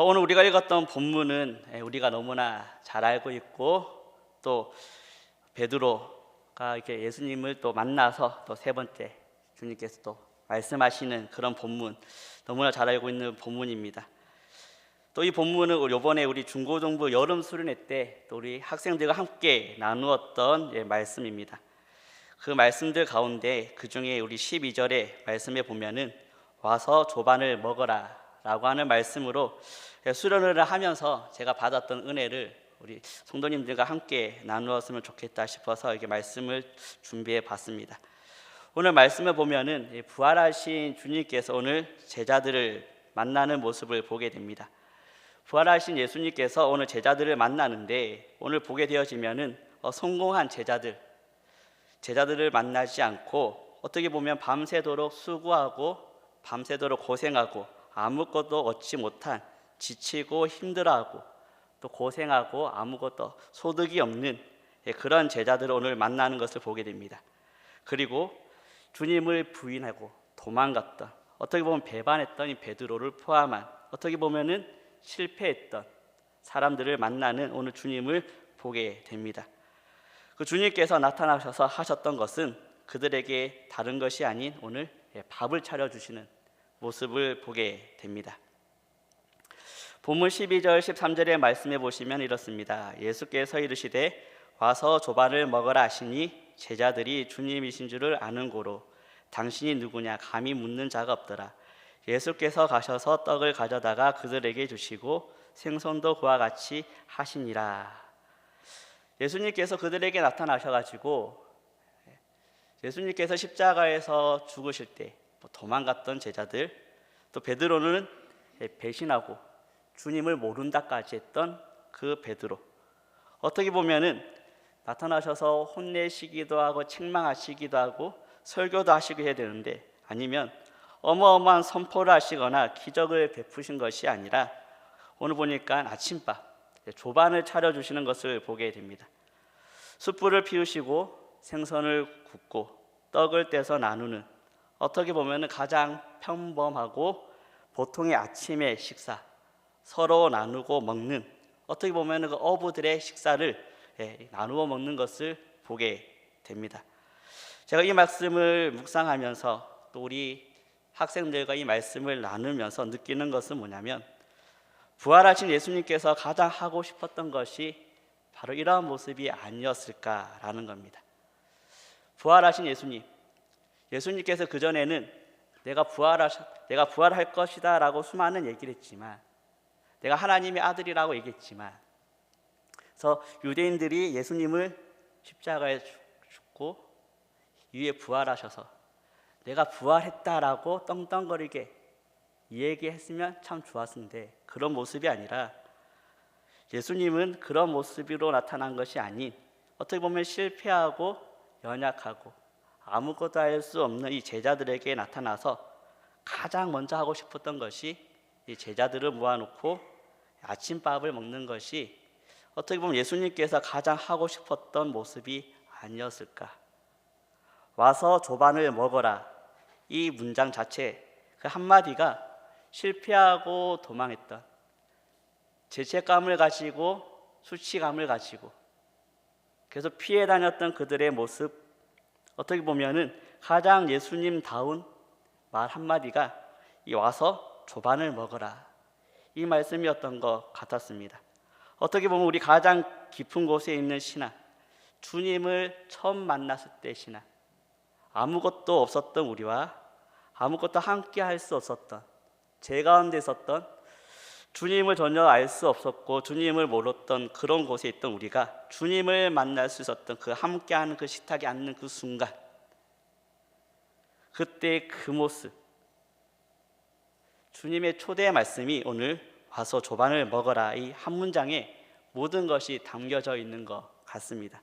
오늘 우리가 읽었던 본문은 우리가 너무나 잘 알고 있고, 또 베드로가 이렇게 예수님을 또 만나서 또 세 번째 주님께서 또 말씀하시는 그런 본문, 너무나 잘 알고 있는 본문입니다. 또 이 본문은 이번에 우리 중고등부 여름 수련회 때 또 우리 학생들과 함께 나누었던 말씀입니다. 그 말씀들 가운데 그 중에 우리 12절의 말씀에 보면은 와서 조반을 먹어라 라고 하는 말씀으로 수련회를 하면서 제가 받았던 은혜를 우리 성도님들과 함께 나누었으면 좋겠다 싶어서 이렇게 말씀을 준비해 봤습니다. 오늘 말씀을 보면은 부활하신 주님께서 오늘 제자들을 만나는 모습을 보게 됩니다. 부활하신 예수님께서 오늘 제자들을 만나는데, 오늘 보게 되어지면은 성공한 제자들을 만나지 않고 어떻게 보면 밤새도록 수고하고 밤새도록 고생하고 아무것도 얻지 못한, 지치고 힘들어하고 또 고생하고 아무것도 소득이 없는 그런 제자들을 오늘 만나는 것을 보게 됩니다. 그리고 주님을 부인하고 도망갔던, 어떻게 보면 배반했던 이 베드로를 포함한, 어떻게 보면은 실패했던 사람들을 만나는 오늘 주님을 보게 됩니다. 그 주님께서 나타나셔서 하셨던 것은 그들에게 다른 것이 아닌 오늘 밥을 차려주시는 모습을 보게 됩니다. 본문 12절 13절의 말씀에 보시면 이렇습니다. 예수께서 이르시되 와서 조반을 먹으라 하시니 제자들이 주님이신 줄을 아는 고로 당신이 누구냐 감히 묻는 자가 없더라. 예수께서 가셔서 떡을 가져다가 그들에게 주시고 생선도 그와 같이 하시니라. 예수님께서 그들에게 나타나셔가지고 예수님께서 십자가에서 죽으실 때 도망갔던 제자들, 또 베드로는 배신하고 주님을 모른다까지 했던 그 베드로, 어떻게 보면은 나타나셔서 혼내시기도 하고 책망하시기도 하고 설교도 하시고 해야 되는데, 아니면 어마어마한 선포를 하시거나 기적을 베푸신 것이 아니라 오늘 보니까 아침밥 조반을 차려주시는 것을 보게 됩니다. 숯불을 피우시고 생선을 굽고 떡을 떼서 나누는, 어떻게 보면 가장 평범하고 보통의 아침의 식사, 서로 나누고 먹는, 어떻게 보면 그 어부들의 식사를 나누어 먹는 것을 보게 됩니다. 제가 이 말씀을 묵상하면서 또 우리 학생들과 이 말씀을 나누면서 느끼는 것은 뭐냐면, 부활하신 예수님께서 가장 하고 싶었던 것이 바로 이러한 모습이 아니었을까라는 겁니다. 부활하신 예수님께서 그전에는 내가 부활할 것이다 라고 수많은 얘기를 했지만, 내가 하나님의 아들이라고 얘기했지만, 그래서 유대인들이 예수님을 십자가에 죽고 이후에 부활하셔서 내가 부활했다라고 떵떵거리게 얘기했으면 참 좋았을 텐데, 그런 모습이 아니라 예수님은 그런 모습으로 나타난 것이 아닌, 어떻게 보면 실패하고 연약하고 아무것도 할 수 없는 이 제자들에게 나타나서 가장 먼저 하고 싶었던 것이 이 제자들을 모아놓고 아침밥을 먹는 것이 어떻게 보면 예수님께서 가장 하고 싶었던 모습이 아니었을까. 와서 조반을 먹어라, 이 문장 자체 그 한마디가 실패하고 도망했던, 죄책감을 가지고 수치감을 가지고 계속 피해 다녔던 그들의 모습, 어떻게 보면은 가장 예수님다운 말 한마디가 이 와서 조반을 먹어라, 이 말씀이었던 것 같았습니다. 어떻게 보면 우리 가장 깊은 곳에 있는 신앙, 주님을 처음 만났을 때 신앙, 아무것도 없었던 우리와 아무것도 함께 할 수 없었던, 제 가운데 있었던, 주님을 전혀 알 수 없었고 주님을 몰랐던 그런 곳에 있던 우리가 주님을 만날 수 있었던 그 함께하는 그 식탁에 앉는 그 순간, 그때 그 모습, 주님의 초대의 말씀이 오늘 와서 조반을 먹어라, 이 한 문장에 모든 것이 담겨져 있는 것 같습니다.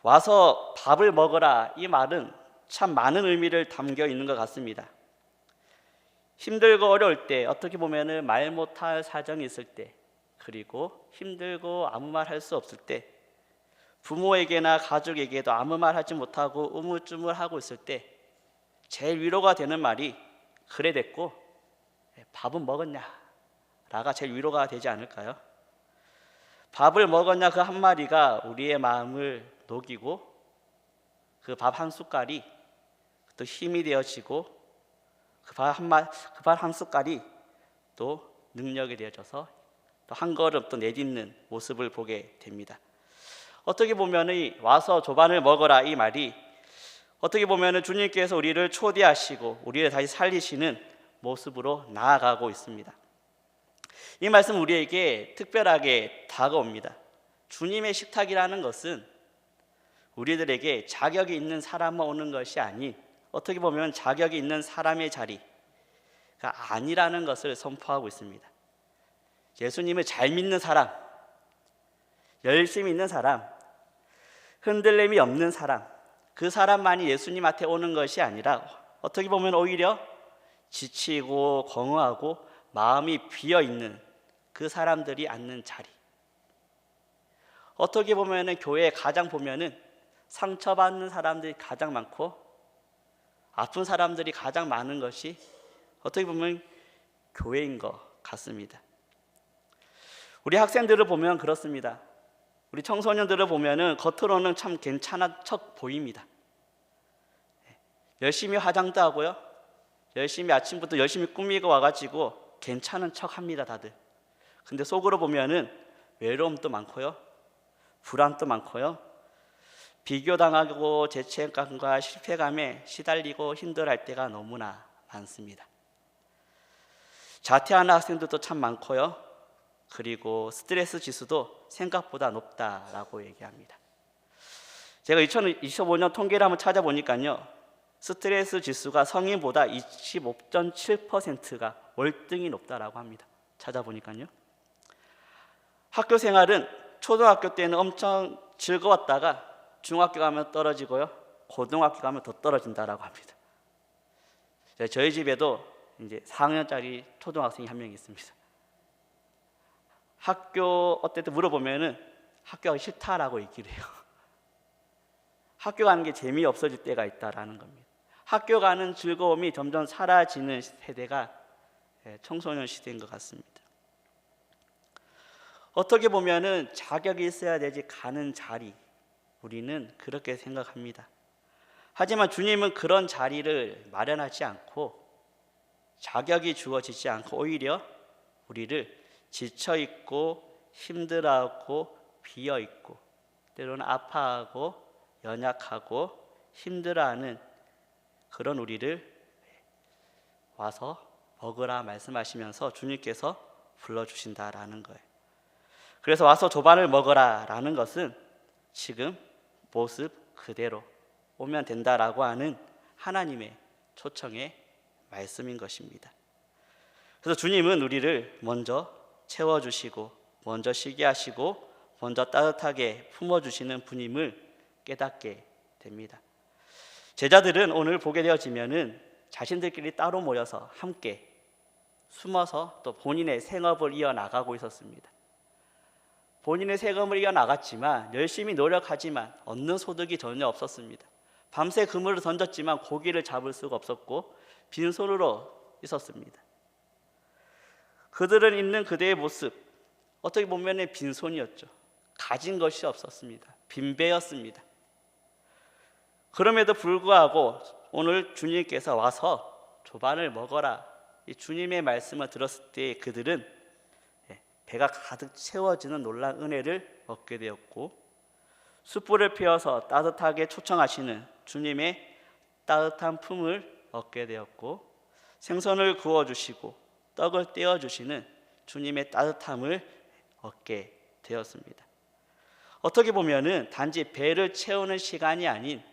와서 밥을 먹어라, 이 말은 참 많은 의미를 담겨 있는 것 같습니다. 힘들고 어려울 때, 어떻게 보면 말 못할 사정이 있을 때, 그리고 힘들고 아무 말 할 수 없을 때, 부모에게나 가족에게도 아무 말 하지 못하고 우물쭈물하고 있을 때 제일 위로가 되는 말이 그래 됐고 밥은 먹었냐, 라가 제일 위로가 되지 않을까요? 밥을 먹었냐 그 한마디가 우리의 마음을 녹이고 그 밥 한 숟갈이 또 힘이 되어지고 그 밥 한 숟갈이 또 능력이 되어져서 또 한 걸음 또 내딛는 모습을 보게 됩니다. 어떻게 보면 와서 조반을 먹어라 이 말이 어떻게 보면 주님께서 우리를 초대하시고 우리를 다시 살리시는 모습으로 나아가고 있습니다. 이 말씀 우리에게 특별하게 다가옵니다. 주님의 식탁이라는 것은 우리들에게 자격이 있는 사람만 오는 것이 아닌 어떻게 보면 자격이 있는 사람의 자리가 아니라는 것을 선포하고 있습니다. 예수님을 잘 믿는 사람, 열심히 있는 사람, 흔들림이 없는 사람, 그 사람만이 예수님 앞에 오는 것이 아니라 어떻게 보면 오히려 지치고 공허하고 마음이 비어있는 그 사람들이 앉는 자리. 어떻게 보면 교회에 가장 보면 상처받는 사람들이 가장 많고 아픈 사람들이 가장 많은 것이 어떻게 보면 교회인 것 같습니다. 우리 학생들을 보면 그렇습니다. 우리 청소년들을 보면 겉으로는 참 괜찮은 척 보입니다. 열심히 화장도 하고요, 열심히 아침부터 열심히 꾸미고 와가지고 괜찮은 척 합니다 다들. 근데 속으로 보면은 외로움도 많고요, 불안도 많고요, 비교당하고 죄책감과 실패감에 시달리고 힘들어할 때가 너무나 많습니다. 자퇴하는 학생들도 참 많고요, 그리고 스트레스 지수도 생각보다 높다라고 얘기합니다. 제가 2025년 통계를 한번 찾아보니까요, 스트레스 지수가 성인보다 25.7%가 월등히 높다라고 합니다. 찾아보니까요. 학교 생활은 초등학교 때는 엄청 즐거웠다가 중학교 가면 떨어지고요, 고등학교 가면 더 떨어진다라고 합니다. 저희 집에도 이제 4학년짜리 초등학생이 한 명 있습니다. 학교 어땠든 물어보면은 학교 가기 싫다라고 얘기를 해요. 학교 가는 게 재미없어질 때가 있다라는 겁니다. 학교 가는 즐거움이 점점 사라지는 세대가 청소년 시대인 것 같습니다. 어떻게 보면은 자격이 있어야 되지 가는 자리, 우리는 그렇게 생각합니다. 하지만 주님은 그런 자리를 마련하지 않고 자격이 주어지지 않고 오히려 우리를 지쳐있고 힘들어하고 비어있고 때로는 아파하고 연약하고 힘들어하는 그런 우리를 와서 먹으라 말씀하시면서 주님께서 불러주신다라는 거예요. 그래서 와서 조반을 먹어라 라는 것은 지금 모습 그대로 오면 된다라고 하는 하나님의 초청의 말씀인 것입니다. 그래서 주님은 우리를 먼저 채워주시고 먼저 쉬게 하시고 먼저 따뜻하게 품어주시는 분임을 깨닫게 됩니다. 제자들은 오늘 보게 되어지면은 자신들끼리 따로 모여서 함께 숨어서 또 본인의 생업을 이어나가고 있었습니다. 본인의 생업을 이어나갔지만 열심히 노력하지만 얻는 소득이 전혀 없었습니다. 밤새 그물을 던졌지만 고기를 잡을 수가 없었고 빈손으로 있었습니다. 그들은 있는 그대의 모습, 어떻게 보면 빈손이었죠. 가진 것이 없었습니다. 빈배였습니다. 그럼에도 불구하고 오늘 주님께서 와서 조반을 먹어라, 이 주님의 말씀을 들었을 때 그들은 배가 가득 채워지는 놀라운 은혜를 얻게 되었고, 숯불을 피워서 따뜻하게 초청하시는 주님의 따뜻한 품을 얻게 되었고, 생선을 구워주시고 떡을 떼어주시는 주님의 따뜻함을 얻게 되었습니다. 어떻게 보면은 단지 배를 채우는 시간이 아닌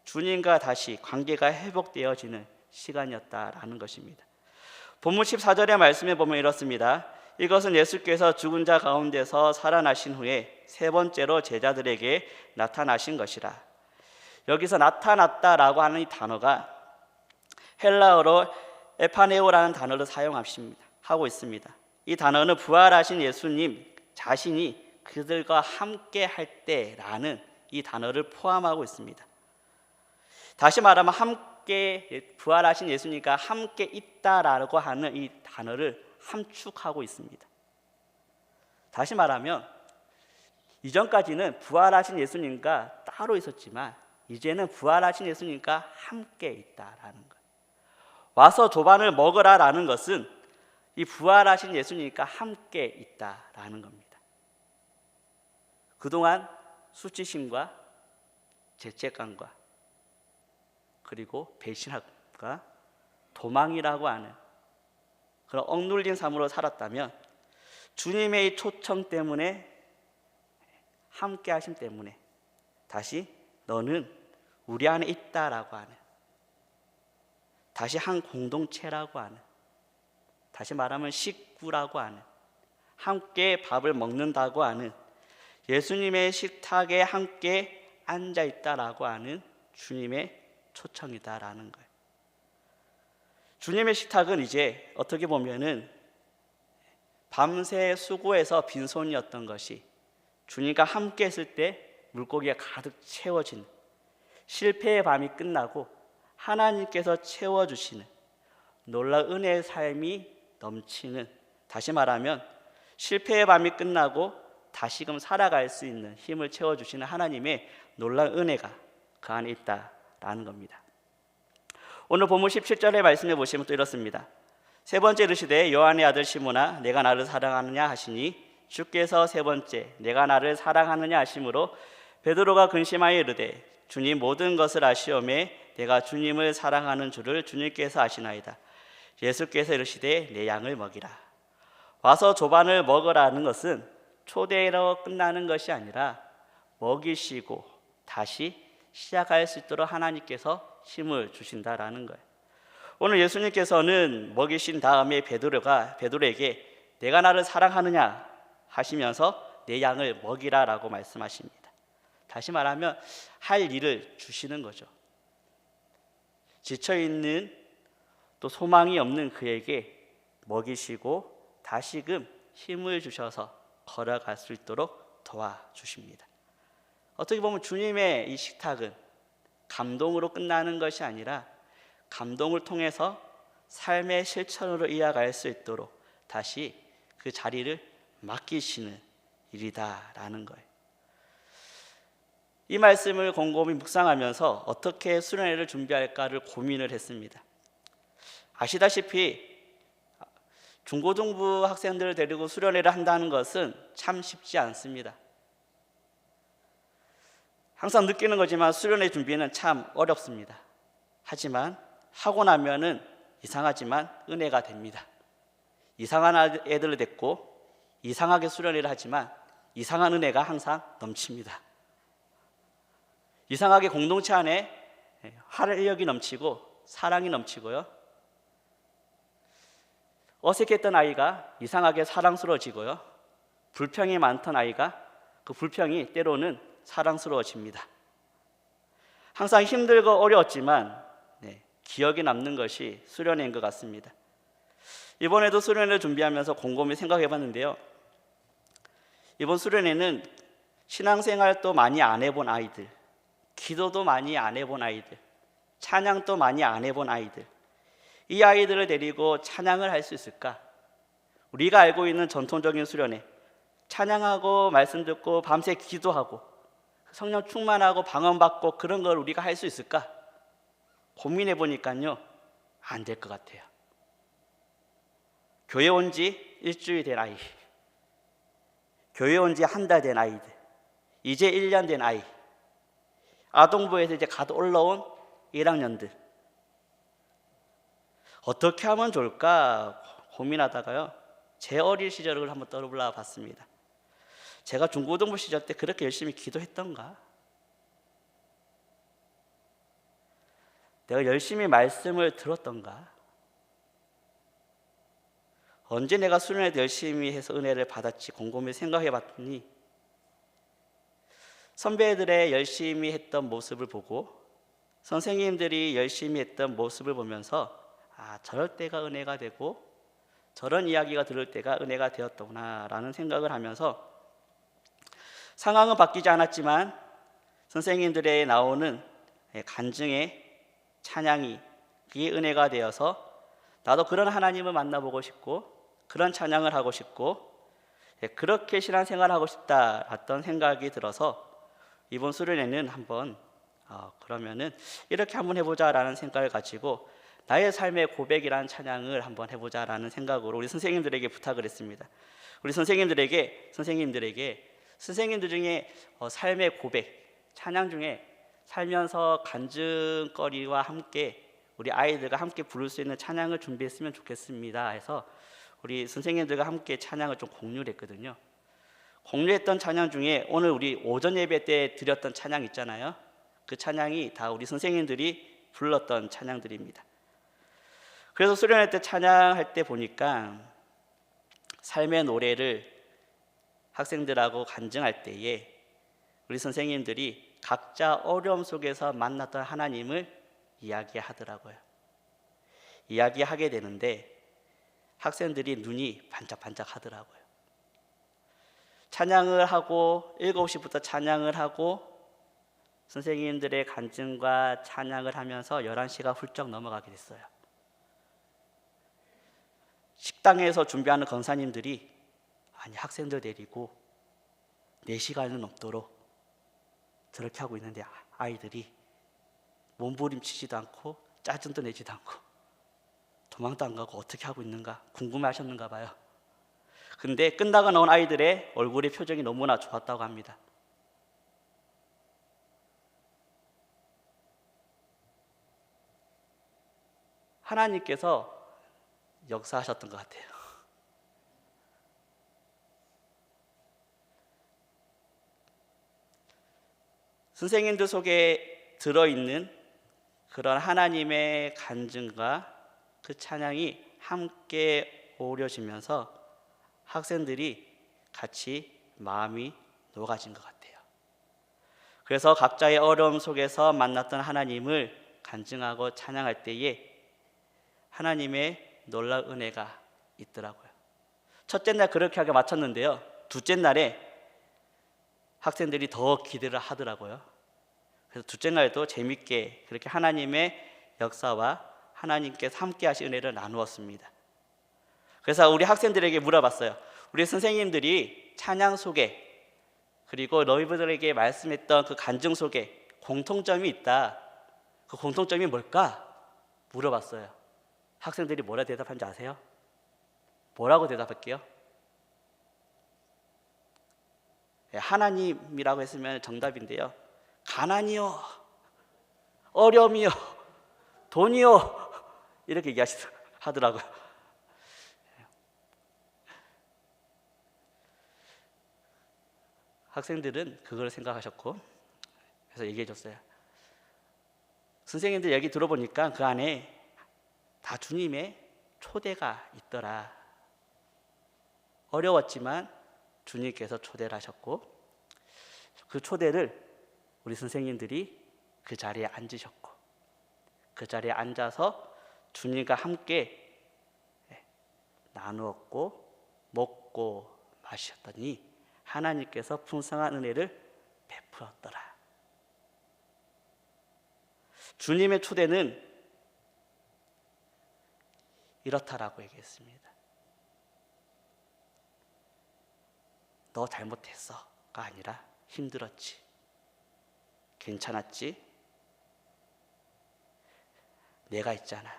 주님과 다시 관계가 회복되어지는 시간이었다라는 것입니다. 본문 14절의 말씀에 보면 이렇습니다. 이것은 예수께서 죽은 자 가운데서 살아나신 후에 세 번째로 제자들에게 나타나신 것이라. 여기서 나타났다라고 하는 이 단어가 헬라어로 에파네오라는 단어를 사용하고 있습니다. 이 단어는 부활하신 예수님 자신이 그들과 함께 할 때라는 이 단어를 포함하고 있습니다. 다시 말하면 함께 부활하신 예수님과 함께 있다라고 하는 이 단어를 함축하고 있습니다. 다시 말하면 이전까지는 부활하신 예수님과 따로 있었지만 이제는 부활하신 예수님과 함께 있다라는 거예요. 와서 조반을 먹으라라는 것은 이 부활하신 예수님과 함께 있다라는 겁니다. 그동안 수치심과 죄책감과 그리고 배신함과 도망이라고 하는 그런 억눌린 삶으로 살았다면 주님의 초청 때문에 함께 하심 때문에 다시 너는 우리 안에 있다라고 하는, 다시 한 공동체라고 하는, 다시 말하면 식구라고 하는, 함께 밥을 먹는다고 하는, 예수님의 식탁에 함께 앉아 있다라고 하는 주님의 초청이다라는 거예요. 주님의 식탁은 이제 어떻게 보면은 밤새 수고해서 빈손이었던 것이 주님과 함께 했을 때 물고기가 가득 채워지는, 실패의 밤이 끝나고 하나님께서 채워주시는 놀라운 은혜의 삶이 넘치는, 다시 말하면 실패의 밤이 끝나고 다시금 살아갈 수 있는 힘을 채워주시는 하나님의 놀라운 은혜가 그 안에 있다라는 겁니다. 오늘 본문 17절의 말씀에 보시면 또 이렇습니다. 세 번째 이르시되 요한의 아들 시몬아 내가 나를 사랑하느냐 하시니 주께서 세 번째 내가 나를 사랑하느냐 하심으로 베드로가 근심하여 이르되 주님 모든 것을 아시오매 내가 주님을 사랑하는 줄을 주님께서 아시나이다. 예수께서 이르시되 내 양을 먹이라. 와서 조반을 먹으라는 것은 초대로 끝나는 것이 아니라 먹이시고 다시 시작할 수 있도록 하나님께서 힘을 주신다라는 거예요. 오늘 예수님께서는 먹이신 다음에 베드로에게 내가 나를 사랑하느냐 하시면서 내 양을 먹이라라고 말씀하십니다. 다시 말하면 할 일을 주시는 거죠. 지쳐있는 또 소망이 없는 그에게 먹이시고 다시금 힘을 주셔서 걸어갈 수 있도록 도와주십니다. 어떻게 보면 주님의 이 식탁은 감동으로 끝나는 것이 아니라 감동을 통해서 삶의 실천으로 이어갈 수 있도록 다시 그 자리를 맡기시는 일이다라는 거예요. 이 말씀을 곰곰이 묵상하면서 어떻게 수련회를 준비할까를 고민을 했습니다. 아시다시피 중고등부 학생들을 데리고 수련회를 한다는 것은 참 쉽지 않습니다. 항상 느끼는 거지만 수련회 준비는 참 어렵습니다. 하지만 하고 나면은 이상하지만 은혜가 됩니다. 이상한 애들을 데리고 이상하게 수련회를 하지만 이상한 은혜가 항상 넘칩니다. 이상하게 공동체 안에 활력이 넘치고 사랑이 넘치고요. 어색했던 아이가 이상하게 사랑스러워지고요. 불평이 많던 아이가 그 불평이 때로는 사랑스러워집니다. 항상 힘들고 어려웠지만 기억에 남는 것이 수련회인 것 같습니다. 이번에도 수련회를 준비하면서 곰곰이 생각해 봤는데요. 이번 수련회는 신앙생활도 많이 안 해본 아이들, 기도도 많이 안 해본 아이들, 찬양도 많이 안 해본 아이들, 이 아이들을 데리고 찬양을 할 수 있을까? 우리가 알고 있는 전통적인 수련회, 찬양하고 말씀 듣고 밤새 기도하고 성령 충만하고 방언받고 그런 걸 우리가 할 수 있을까? 고민해 보니까요, 안 될 것 같아요. 교회 온 지 일주일 된 아이, 교회 온 지 한 달 된 아이들, 이제 1년 된 아이, 아동부에서 이제 갓 올라온 1학년들, 어떻게 하면 좋을까 고민하다가요, 제 어린 시절을 한번 떠올라 봤습니다. 제가 중고등부 시절 때 그렇게 열심히 기도했던가? 내가 열심히 말씀을 들었던가? 언제 내가 수련회도 열심히 해서 은혜를 받았지 곰곰이 생각해 봤더니 선배들의 열심히 했던 모습을 보고 선생님들이 열심히 했던 모습을 보면서 저럴 때가 은혜가 되고 저런 이야기가 들을 때가 은혜가 되었더구나 라는 생각을 하면서 상황은 바뀌지 않았지만 선생님들의 나오는 간증의 찬양이 그게 은혜가 되어서 나도 그런 하나님을 만나보고 싶고 그런 찬양을 하고 싶고 그렇게 신앙생활을 하고 싶다 어떤 생각이 들어서 이번 수련회는 한번 그러면은 이렇게 한번 해보자라는 생각을 가지고 나의 삶의 고백이라는 찬양을 한번 해보자라는 생각으로 우리 선생님들에게 부탁을 했습니다. 우리 선생님들 중에 삶의 고백, 찬양 중에 살면서 간증거리와 함께 우리 아이들과 함께 부를 수 있는 찬양을 준비했으면 좋겠습니다 해서 우리 선생님들과 함께 찬양을 좀 공유를 했거든요. 공유했던 찬양 중에 오늘 우리 오전 예배 때 드렸던 찬양 있잖아요. 그 찬양이 다 우리 선생님들이 불렀던 찬양들입니다. 그래서 수련회 때 찬양할 때 보니까 삶의 노래를 학생들하고 간증할 때에 우리 선생님들이 각자 어려움 속에서 만났던 하나님을 이야기하더라고요. 이야기하게 되는데 학생들이 눈이 반짝반짝 하더라고요. 찬양을 하고 7시부터 찬양을 하고 선생님들의 간증과 찬양을 하면서 11시가 훌쩍 넘어가게 됐어요. 식당에서 준비하는 권사님들이 아니 학생들 데리고 4시간은 넘도록 저렇게 하고 있는데 아이들이 몸부림치지도 않고 짜증도 내지도 않고 도망도 안 가고 어떻게 하고 있는가 궁금해하셨는가 봐요. 근데 끝나고 나온 아이들의 얼굴의 표정이 너무나 좋았다고 합니다. 하나님께서 역사하셨던 것 같아요. 선생님들 속에 들어있는 그런 하나님의 간증과 그 찬양이 함께 어우러지면서 학생들이 같이 마음이 녹아진 것 같아요. 그래서 각자의 어려움 속에서 만났던 하나님을 간증하고 찬양할 때에 하나님의 놀라운 은혜가 있더라고요. 첫째 날 그렇게 하게 마쳤는데요. 둘째 날에 학생들이 더 기대를 하더라고요. 그래서 둘째 날도 재밌게 그렇게 하나님의 역사와 하나님께서 함께 하신 은혜를 나누었습니다. 그래서 우리 학생들에게 물어봤어요. 우리 선생님들이 찬양 속에 그리고 너희들에게 말씀했던 그 간증 속에 공통점이 있다. 그 공통점이 뭘까? 물어봤어요. 학생들이 뭐라 대답한지 아세요? 뭐라고 대답할게요? 하나님이라고 했으면 정답인데요. 가난이요, 어려움이요, 돈이요 이렇게 얘기하더라고요. 학생들은 그걸 생각하셨고 그래서 얘기해 줬어요. 선생님들 얘기 들어보니까 그 안에 다 주님의 초대가 있더라. 어려웠지만 주님께서 초대를 하셨고 그 초대를 우리 선생님들이 그 자리에 앉으셨고 그 자리에 앉아서 주님과 함께 나누었고 먹고 마셨더니 하나님께서 풍성한 은혜를 베풀었더라. 주님의 초대는 이렇다라고 얘기했습니다. 너 잘못했어가 아니라 힘들었지, 괜찮았지, 내가 있잖아,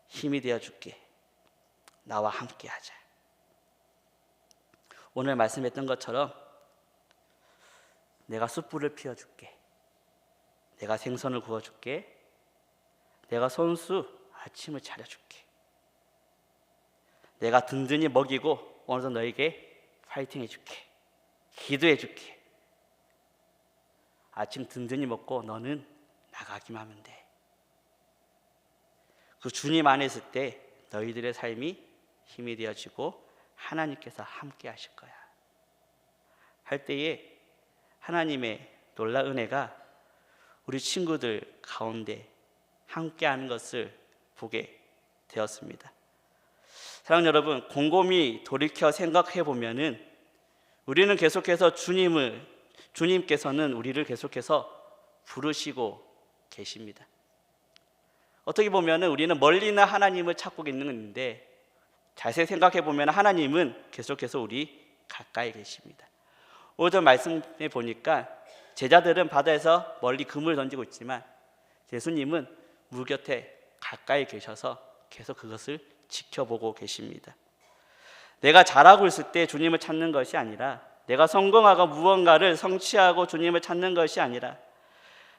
힘이 되어줄게, 나와 함께 하자. 오늘 말씀했던 것처럼 내가 숯불을 피워줄게, 내가 생선을 구워줄게, 내가 손수 아침을 차려줄게, 내가 든든히 먹이고 오늘도 너에게 파이팅 해줄게, 기도해줄게. 아침 든든히 먹고 너는 나가기만 하면 돼. 그 주님 안에 있을 때 너희들의 삶이 힘이 되어지고 하나님께서 함께 하실 거야 할 때에 하나님의 놀라운 은혜가 우리 친구들 가운데 함께하는 것을 보게 되었습니다. 사랑하는 여러분, 곰곰이 돌이켜 생각해 보면은 우리는 계속해서 주님께서는 우리를 계속해서 부르시고 계십니다. 어떻게 보면은 우리는 멀리나 하나님을 찾고 있는데 자세히 생각해 보면 하나님은 계속해서 우리 가까이 계십니다. 오전 말씀에 보니까 제자들은 바다에서 멀리 그물 던지고 있지만 예수님은 물 곁에 가까이 계셔서 계속 그것을 지켜보고 계십니다. 내가 잘하고 있을 때 주님을 찾는 것이 아니라, 내가 성공하고 무언가를 성취하고 주님을 찾는 것이 아니라,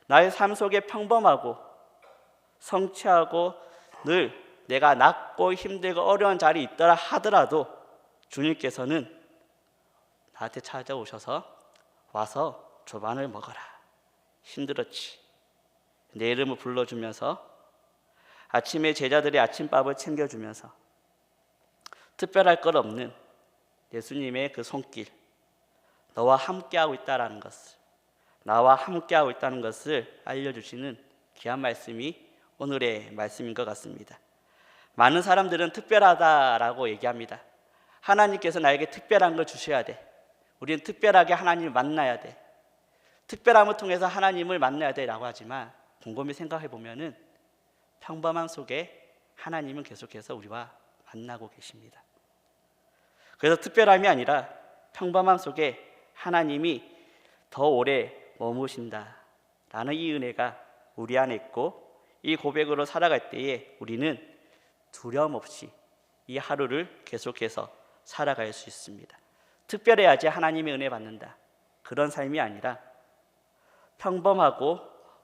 나의 삶 속에 평범하고 성취하고 늘 내가 낮고 힘들고 어려운 자리에 있더라 하더라도 주님께서는 나한테 찾아오셔서 와서 조반을 먹어라, 힘들었지, 내 이름을 불러주면서 아침에 제자들의 아침밥을 챙겨주면서 특별할 것 없는 예수님의 그 손길, 너와 함께하고 있다는 것을, 나와 함께하고 있다는 것을 알려주시는 귀한 말씀이 오늘의 말씀인 것 같습니다. 많은 사람들은 특별하다라고 얘기합니다. 하나님께서 나에게 특별한 걸 주셔야 돼. 우리는 특별하게 하나님을 만나야 돼. 특별함을 통해서 하나님을 만나야 돼라고 하지만 곰곰이 생각해 보면은 평범함 속에 하나님은 계속해서 우리와 만나고 계십니다. 그래서 특별함이 아니라 평범함 속에 하나님이 더 오래 머무신다라는 이 은혜가 우리 안에 있고, 이 고백으로 살아갈 때에 우리는 두려움 없이 이 하루를 계속해서 살아갈 수 있습니다. 특별해야지 하나님의 은혜 받는다, 그런 삶이 아니라 평범하고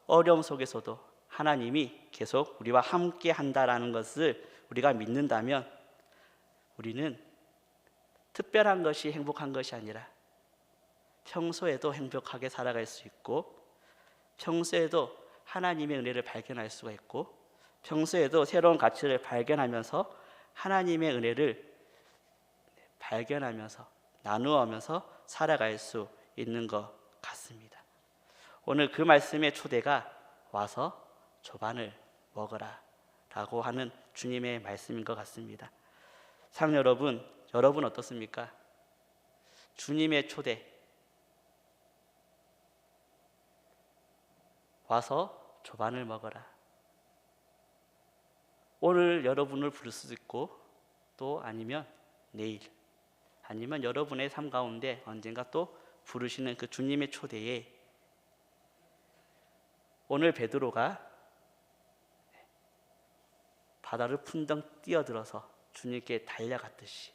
어려움 속에서도 하나님이 계속 우리와 함께 한다라는 것을 우리가 믿는다면 우리는 특별한 것이 행복한 것이 아니라 평소에도 행복하게 살아갈 수 있고, 평소에도 하나님의 은혜를 발견할 수가 있고, 평소에도 새로운 가치를 발견하면서 하나님의 은혜를 발견하면서 나누어가면서 살아갈 수 있는 것 같습니다. 오늘 그 말씀의 초대가 와서 조반을 먹어라 라고 하는 주님의 말씀인 것 같습니다. 상 여러분 어떻습니까? 주님의 초대, 와서 조반을 먹어라. 오늘 여러분을 부를 수도 있고, 또 아니면 내일, 아니면 여러분의 삶 가운데 언젠가 또 부르시는 그 주님의 초대에 오늘 베드로가 바다를 풍덩 뛰어들어서 주님께 달려갔듯이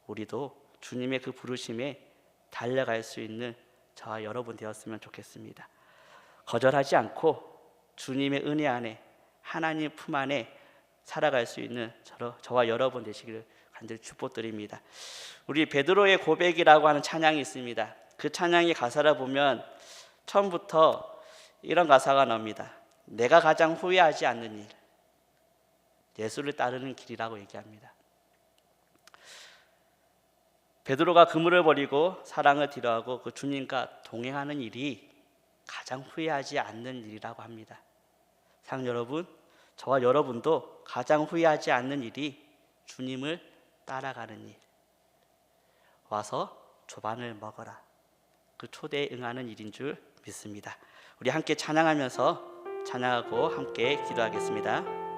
우리도 주님의 그 부르심에 달려갈 수 있는 저와 여러분 되었으면 좋겠습니다. 거절하지 않고 주님의 은혜 안에, 하나님 품 안에 살아갈 수 있는 저와 여러분 되시기를 간절히 축복드립니다. 우리 베드로의 고백이라고 하는 찬양이 있습니다. 그 찬양의 가사를 보면 처음부터 이런 가사가 나옵니다. 내가 가장 후회하지 않는 일, 예수를 따르는 길이라고 얘기합니다. 베드로가 그물을 버리고 사랑을 뒤로하고 그 주님과 동행하는 일이 가장 후회하지 않는 일이라고 합니다. 상 여러분, 저와 여러분도 가장 후회하지 않는 일이 주님을 따라가는 일, 와서 조반을 먹어라, 그 초대에 응하는 일인 줄 믿습니다. 우리 함께 찬양하면서 찬양하고 함께 기도하겠습니다.